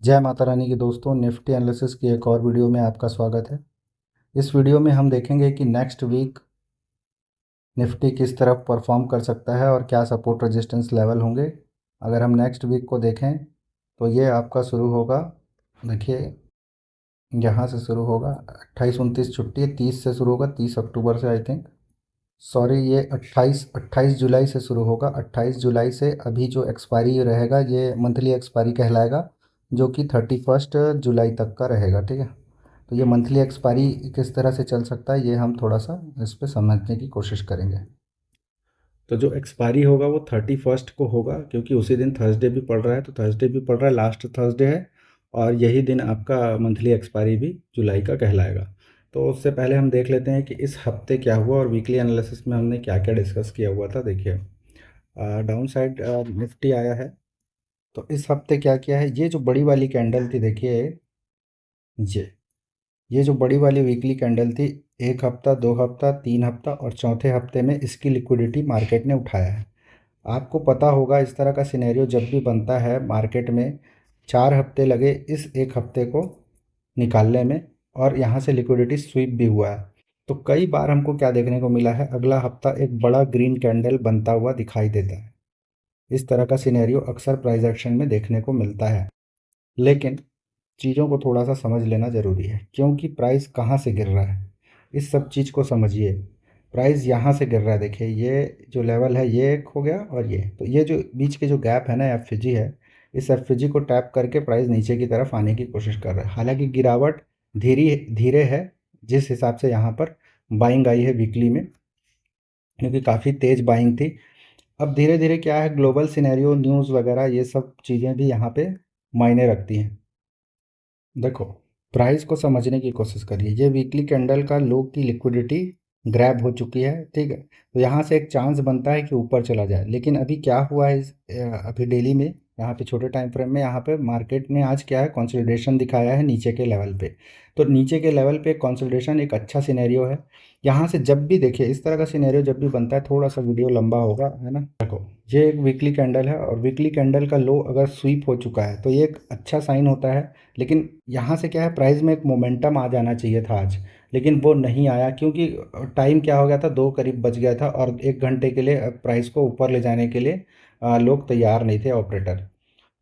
जय माता रानी के दोस्तों, निफ्टी एनालिसिस की एक और वीडियो में आपका स्वागत है। इस वीडियो में हम देखेंगे कि नेक्स्ट वीक निफ्टी किस तरह परफॉर्म कर सकता है और क्या सपोर्ट रेजिस्टेंस लेवल होंगे। अगर हम नेक्स्ट वीक को देखें तो ये आपका शुरू होगा, देखिए यहाँ से शुरू होगा। 28-29 छुट्टी है, 30 से शुरू होगा, 30 अक्टूबर से आई थिंक, सॉरी ये 28 जुलाई से शुरू होगा। 28 जुलाई से अभी जो एक्सपायरी रहेगा ये मंथली एक्सपायरी कहलाएगा, जो कि 31 जुलाई तक का रहेगा। ठीक है, तो ये मंथली एक्सपायरी किस तरह से चल सकता है ये हम थोड़ा सा इस पे समझने की कोशिश करेंगे। तो जो एक्सपायरी होगा वो 31 को होगा, क्योंकि उसी दिन थर्सडे भी पड़ रहा है, तो थर्सडे भी पड़ रहा है, लास्ट थर्सडे है, और यही दिन आपका मंथली एक्सपायरी भी जुलाई का कहलाएगा। तो उससे पहले हम देख लेते हैं कि इस हफ्ते क्या हुआ और वीकली एनालिसिस में हमने क्या क्या डिस्कस किया हुआ था। देखिए, डाउन साइड निफ्टी आया है। तो इस हफ्ते क्या किया है, ये जो बड़ी वाली कैंडल थी, देखिए ये जो बड़ी वाली वीकली कैंडल थी, एक हफ्ता, दो हफ्ता, तीन हफ्ता और चौथे हफ्ते में इसकी लिक्विडिटी मार्केट ने उठाया है। आपको पता होगा इस तरह का सिनेरियो जब भी बनता है मार्केट में, 4 हफ्ते लगे इस एक हफ्ते को निकालने में, और यहाँ से लिक्विडिटी स्वीप भी हुआ है। तो कई बार हमको क्या देखने को मिला है, अगला हफ्ता एक बड़ा ग्रीन कैंडल बनता हुआ दिखाई देता है। इस तरह का सिनेरियो अक्सर प्राइस एक्शन में देखने को मिलता है, लेकिन चीज़ों को थोड़ा सा समझ लेना ज़रूरी है, क्योंकि प्राइस कहाँ से गिर रहा है इस सब चीज़ को समझिए। प्राइस यहाँ से गिर रहा है, देखिए ये जो लेवल है ये एक हो गया, और ये तो ये जो बीच के जो गैप है ना, एफ है, इस एफ को टैप करके प्राइस नीचे की तरफ आने की कोशिश कर रहा है। हालांकि गिरावट धीरे धीरे है, जिस हिसाब से यहाँ पर बाइंग आई है वीकली में, क्योंकि काफ़ी तेज़ बाइंग थी। अब धीरे धीरे क्या है, ग्लोबल सिनेरियो, न्यूज़ वगैरह ये सब चीज़ें भी यहाँ पे मायने रखती हैं। देखो, प्राइस को समझने की कोशिश करिए। ये वीकली कैंडल का लो की लिक्विडिटी ग्रैब हो चुकी है, ठीक है। तो यहाँ से एक चांस बनता है कि ऊपर चला जाए, लेकिन अभी क्या हुआ है अभी डेली में, यहाँ पे छोटे टाइम फ्रेम में, यहाँ पे मार्केट ने आज क्या है, कंसोलिडेशन दिखाया है नीचे के लेवल पे। तो नीचे के लेवल पे कंसोलिडेशन एक अच्छा सिनेरियो है। यहाँ से जब भी देखिए इस तरह का सिनेरियो जब भी बनता है, थोड़ा सा वीडियो लंबा होगा, है ना। देखो, ये एक वीकली कैंडल है, और वीकली कैंडल का लो अगर स्वीप हो चुका है तो ये एक अच्छा साइन होता है। लेकिन यहाँ से क्या है, प्राइस में एक मोमेंटम आ जाना चाहिए था आज, लेकिन वो नहीं आया, क्योंकि टाइम क्या हो गया था, 2 करीब बच गया था, और 1 घंटे के लिए प्राइस को ऊपर ले जाने के लिए लोग तैयार नहीं थे, ऑपरेटर।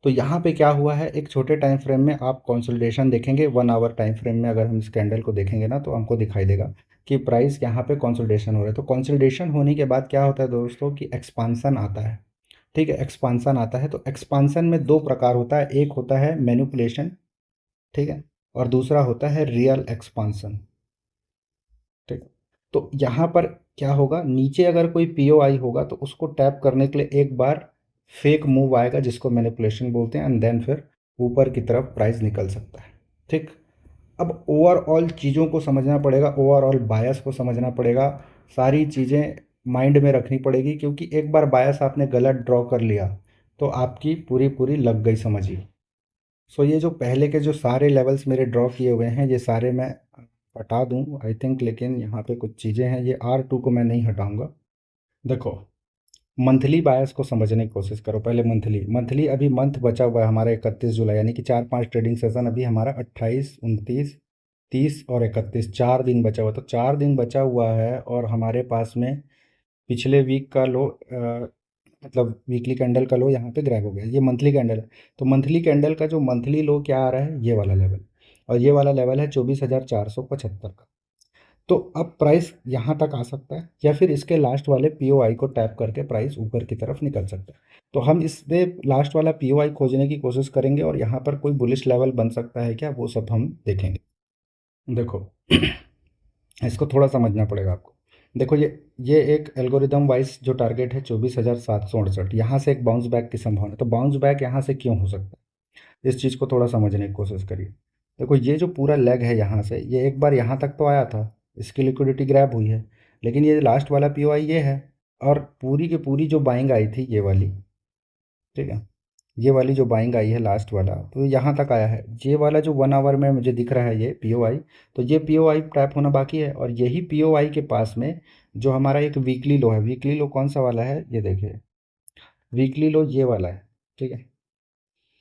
तो यहाँ पे क्या हुआ है, एक छोटे टाइम फ्रेम में आप कंसोलिडेशन देखेंगे, 1 आवर टाइम फ्रेम में अगर हम इस कैंडल को देखेंगे ना, तो हमको दिखाई देगा कि प्राइस यहाँ पे कंसोलिडेशन हो रहा है। तो कंसोलिडेशन होने के बाद क्या होता है दोस्तों, कि एक्सपांसन आता है। ठीक है, एक्सपांसन आता है। तो एक्सपांसन में 2 प्रकार होता है, एक होता है मैनिपुलेशन, ठीक है, और दूसरा होता है रियल एक्सपांसन। ठीक है, तो यहाँ पर क्या होगा, नीचे अगर कोई पीओआई होगा तो उसको टैप करने के लिए एक बार फेक मूव आएगा, जिसको मैनिपुलेशन बोलते हैं, एंड देन फिर ऊपर की तरफ प्राइस निकल सकता है। ठीक, अब ओवरऑल चीज़ों को समझना पड़ेगा, ओवरऑल बायस को समझना पड़ेगा, सारी चीज़ें माइंड में रखनी पड़ेगी, क्योंकि एक बार बायस आपने गलत ड्रॉ कर लिया तो आपकी पूरी पूरी लग गई, समझिए। सो ये जो पहले के जो सारे लेवल्स मेरे ड्रॉ किए हुए हैं, ये सारे मैं हटा दूं आई थिंक, लेकिन यहाँ पे कुछ चीज़ें हैं, ये R2 को मैं नहीं हटाऊंगा। देखो, मंथली बायस को समझने की कोशिश करो पहले। मंथली मंथली अभी मंथ बचा हुआ है हमारा 31 जुलाई, यानी कि 4-5 ट्रेडिंग सेशन अभी हमारा 28, 29, 30 और 31, 4 दिन बचा हुआ। तो 4 दिन बचा हुआ है, और हमारे पास में पिछले वीक का लो, मतलब वीकली कैंडल का लो यहाँ पे ग्रैब हो गया। ये मंथली कैंडल है, तो मंथली कैंडल का जो मंथली लो क्या आ रहा है, ये वाला लेवल, और ये वाला लेवल है 24,475 का। तो अब प्राइस यहाँ तक आ सकता है, या फिर इसके लास्ट वाले पीओआई को टैप करके प्राइस ऊपर की तरफ निकल सकता है। तो हम इस पे लास्ट वाला पीओआई खोजने की कोशिश करेंगे, और यहाँ पर कोई बुलिश लेवल बन सकता है क्या, वो सब हम देखेंगे। देखो, इसको थोड़ा समझना पड़ेगा आपको। देखो, ये एक एल्गोरिदम वाइज जो टारगेट है 24,768, यहाँ से एक बाउंस बैक की संभावना। तो बाउंस बैक यहाँ से क्यों हो सकता है, इस चीज़ को थोड़ा समझने की कोशिश करिए। देखो, ये जो पूरा लेग है यहाँ से, ये एक बार यहाँ तक तो आया था, इसकी लिक्विडिटी ग्रैब हुई है, लेकिन ये लास्ट वाला पीओआई ये है, और पूरी की पूरी जो बाइंग आई थी ये वाली, ठीक है, ये वाली जो बाइंग आई है लास्ट वाला, तो यहाँ तक आया है। ये वाला जो 1 आवर में मुझे दिख रहा है ये पीओआई, तो ये पीओआई टैप होना बाकी है, और यही पीओआई के पास में जो हमारा एक वीकली लो है, वीकली लो कौन सा वाला है, ये देखिए, वीकली लो ये वाला है, ठीक है,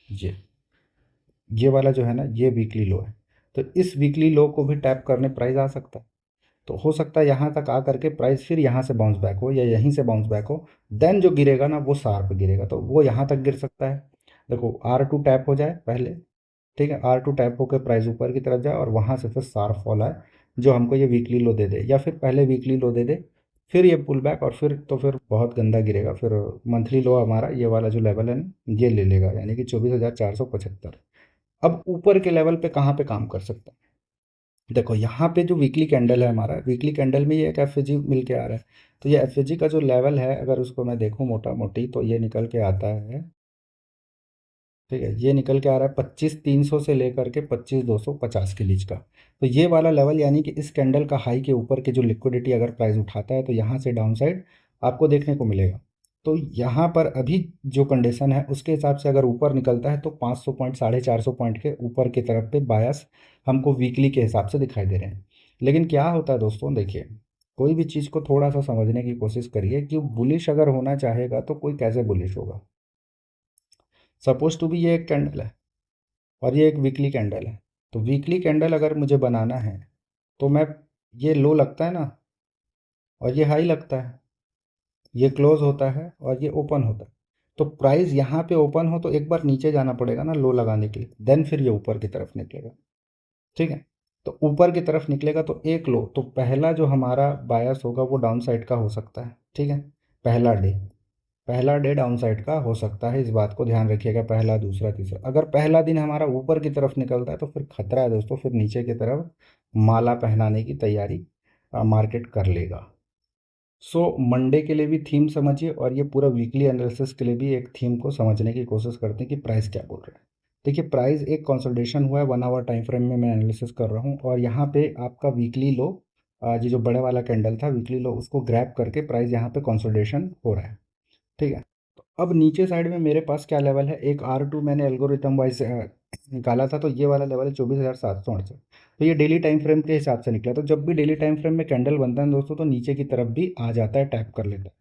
ये ये वाला जो है ना, ये वीकली लो है। तो इस वीकली लो को भी टैप करने प्राइस आ सकता है। तो हो सकता है यहाँ तक आ करके प्राइस फिर यहाँ से बाउंस बैक हो या यहीं से बाउंस बैक हो। देन जो गिरेगा ना वो शार्प गिरेगा, तो वो यहाँ तक गिर सकता है। देखो R2 टैप हो जाए पहले, ठीक है, R2 टैप होकर प्राइस ऊपर की तरफ जाए और वहाँ से फिर शार्प फॉल आए जो हमको ये वीकली लो दे दे, या फिर पहले वीकली लो दे दे फिर ये पुल बैक, और फिर तो फिर बहुत गंदा गिरेगा। फिर मंथली लो हमारा ये वाला जो लेवल है ना ये ले लेगा, यानी कि 24,475। अब ऊपर के लेवल पे कहाँ पे काम कर सकता है? देखो यहाँ पे जो वीकली कैंडल है हमारा, वीकली कैंडल में ये एक एफ मिल के आ रहा है। तो ये एफ का जो लेवल है अगर उसको मैं देखूँ मोटा मोटी, तो ये निकल के आता है, ठीक है, ये निकल के आ रहा है 25,300 से लेकर के 25,250 के बीच का। तो ये वाला लेवल यानी कि इस कैंडल का हाई के ऊपर के जो लिक्विडिटी अगर प्राइस उठाता है तो यहाँ से डाउन साइड आपको देखने को मिलेगा। तो यहाँ पर अभी जो कंडीशन है उसके हिसाब से अगर ऊपर निकलता है तो 500 पॉइंट 450 पॉइंट के ऊपर की तरफ पे बायस हमको वीकली के हिसाब से दिखाई दे रहे हैं। लेकिन क्या होता है दोस्तों, देखिए, कोई भी चीज़ को थोड़ा सा समझने की कोशिश करिए कि बुलिश अगर होना चाहेगा तो कोई कैसे बुलिश होगा। सपोज टू भी ये एक कैंडल है और ये एक वीकली कैंडल है। तो वीकली कैंडल अगर मुझे बनाना है तो मैं, ये लो लगता है ना और ये हाई लगता है, ये क्लोज होता है और ये ओपन होता है। तो प्राइस यहाँ पे ओपन हो तो एक बार नीचे जाना पड़ेगा ना लो लगाने के लिए, देन फिर ये ऊपर की तरफ निकलेगा। ठीक है, तो ऊपर की तरफ निकलेगा तो एक लो, तो पहला जो हमारा बायस होगा वो डाउन साइड का हो सकता है। ठीक है, पहला डे, पहला डे डाउन साइड का हो सकता है, इस बात को ध्यान रखिएगा। पहला, दूसरा, तीसरा, अगर पहला दिन हमारा ऊपर की तरफ निकलता है तो फिर खतरा है दोस्तों, फिर नीचे की तरफ माला पहनाने की तैयारी मार्केट कर लेगा। सो मंडे के लिए भी थीम समझिए और ये पूरा वीकली एनालिसिस के लिए भी एक थीम को समझने की कोशिश करते हैं कि प्राइस क्या बोल रहा है। देखिए, प्राइस एक कंसोलिडेशन हुआ है 1 आवर टाइम फ्रेम में, मैं एनालिसिस कर रहा हूँ और यहाँ पे आपका वीकली लो, ये जो बड़े वाला कैंडल था वीकली लो, उसको ग्रैब करके प्राइस यहाँ पे कंसोलिडेशन हो रहा है। ठीक है, तो अब नीचे साइड में मेरे पास क्या लेवल है, एक R2 मैंने एल्गोरिथम वाइज निकाला था, तो ये वाला लेवल है 24,768। तो ये डेली टाइम फ्रेम के हिसाब से निकला। तो जब भी डेली टाइम फ्रेम में कैंडल बनता है दोस्तों तो नीचे की तरफ भी आ जाता है, टैप कर लेता है।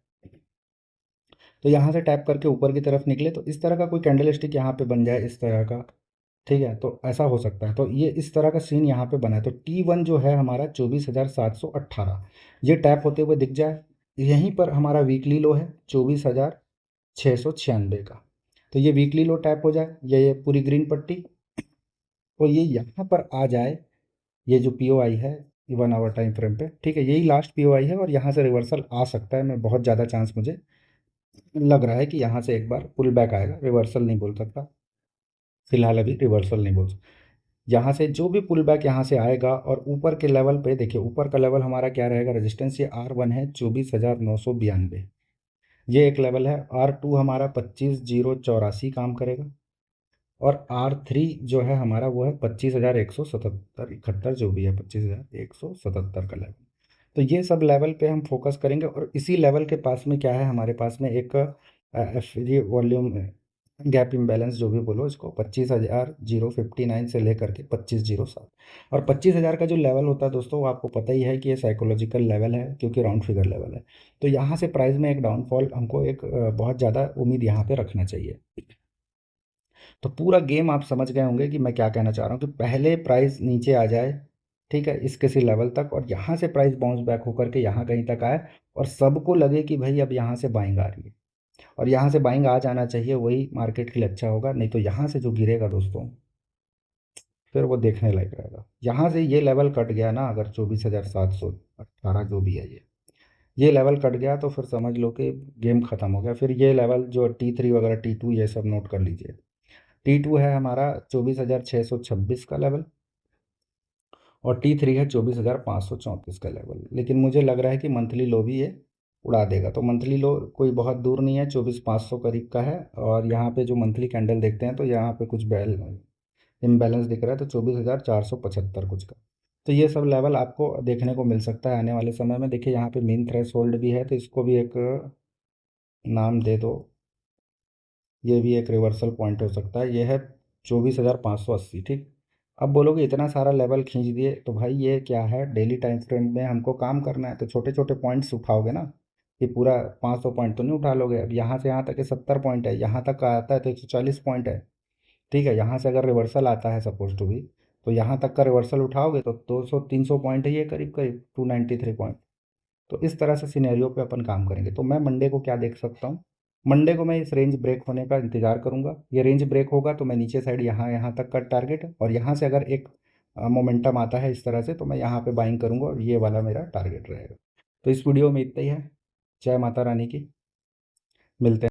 तो यहाँ से टैप करके ऊपर की तरफ निकले तो इस तरह का कोई कैंडल स्टिक यहाँ पे बन जाए इस तरह का। ठीक है, तो ऐसा हो सकता है। तो ये इस तरह का सीन यहाँ पे बना है। तो T1 जो है हमारा 24,718, ये टैप होते हुए दिख जाए। यहीं पर हमारा वीकली लो है 24,696 का। तो ये वीकली लो टैप हो जाए, ये पूरी ग्रीन पट्टी, और ये यहाँ पर आ जाए, ये जो POI है 1 आवर टाइम फ्रेम पे, ठीक है, यही लास्ट POI है और यहाँ से रिवर्सल आ सकता है। मैं बहुत ज़्यादा चांस मुझे लग रहा है कि यहाँ से एक बार पुल बैक आएगा, रिवर्सल नहीं बोल सकता फिलहाल, अभी रिवर्सल नहीं बोल सकता। यहाँ से जो भी पुल बैक यहाँ से आएगा और ऊपर के लेवल पे देखिए, ऊपर का लेवल हमारा क्या रहेगा, रेजिस्टेंस ये R1 है 24,992, ये एक लेवल है। R2 हमारा 25,084 काम करेगा और R3 जो है हमारा वो है 25,177 इकहत्तर, जो भी है 25,177 का लेवल। तो ये सब लेवल पे हम फोकस करेंगे और इसी लेवल के पास में क्या है हमारे पास में एक ये वॉल्यूम गैप इम्बैलेंस जो भी बोलो इसको, 25,059 से लेकर के 25,007। और 25,000 का जो लेवल होता है दोस्तों वो आपको पता ही है कि ये साइकोलॉजिकल लेवल है क्योंकि राउंड फिगर लेवल है। तो यहाँ से प्राइस में एक डाउनफॉल हमको एक बहुत ज़्यादा उम्मीद यहाँ पे रखना चाहिए। तो पूरा गेम आप समझ गए होंगे कि मैं क्या कहना चाह रहा हूँ, कि पहले प्राइस नीचे आ जाए, ठीक है, इस किसी लेवल तक, और यहाँ से प्राइस बाउंस बैक होकर के यहाँ कहीं तक आए और सबको लगे कि भाई अब यहाँ से बाइंग आ रही है, और यहाँ से बाइंग आ जाना चाहिए, वही मार्केट के लिए अच्छा होगा। नहीं तो यहाँ से जो गिरेगा दोस्तों फिर वो देखने लायक रहेगा। यहाँ से ये लेवल कट गया ना, अगर 24,718 जो भी है ये लेवल कट गया तो फिर समझ लो कि गेम खत्म हो गया। फिर ये लेवल जो T3 वगैरह T2 ये सब नोट कर लीजिए। T2 है हमारा 24,626 का लेवल और T3 है 24,534 का लेवल। लेकिन मुझे लग रहा है कि मंथली लो भी ये उड़ा देगा। तो मंथली लो कोई बहुत दूर नहीं है, 24,500 करीब का है। और यहाँ पे जो मंथली कैंडल देखते हैं तो यहाँ पे कुछ इम्बैलेंस दिख रहा है, तो 24,475 कुछ का। तो ये सब लेवल आपको देखने को मिल सकता है आने वाले समय में। देखिए यहाँ पे मीन थ्रेश होल्ड भी है, तो इसको भी एक नाम दे दो, ये भी एक रिवर्सल पॉइंट हो सकता है। ये है 24,580। ठीक, अब बोलोगे इतना सारा लेवल खींच दिए तो भाई ये क्या है, डेली टाइम फ्रेम में हमको काम करना है तो छोटे छोटे पॉइंट्स उठाओगे ना, कि पूरा 500 पॉइंट तो नहीं उठा लोगे। अब यहाँ से यहाँ तक के 70 पॉइंट है, यहाँ तक का आता है तो 140 पॉइंट है। ठीक है, यहाँ से अगर रिवर्सल आता है सपोज टू बी, तो यहाँ तक का रिवर्सल उठाओगे तो 200-300 पॉइंट है ये, करीब करीब 293 पॉइंट। तो इस तरह से सिनेरियो पे अपन काम करेंगे। तो मैं मंडे को क्या देख सकता हूँ, मंडे को मैं इस रेंज ब्रेक होने का इंतज़ार करूँगा। ये रेंज ब्रेक होगा तो मैं नीचे साइड यहाँ यहाँ तक का टारगेट, और यहाँ से अगर एक मोमेंटम आता है इस तरह से, तो मैं यहाँ पे बाइंग करूँगा और ये वाला मेरा टारगेट रहेगा। तो इस वीडियो में इतना ही है। जय माता रानी की। मिलते हैं।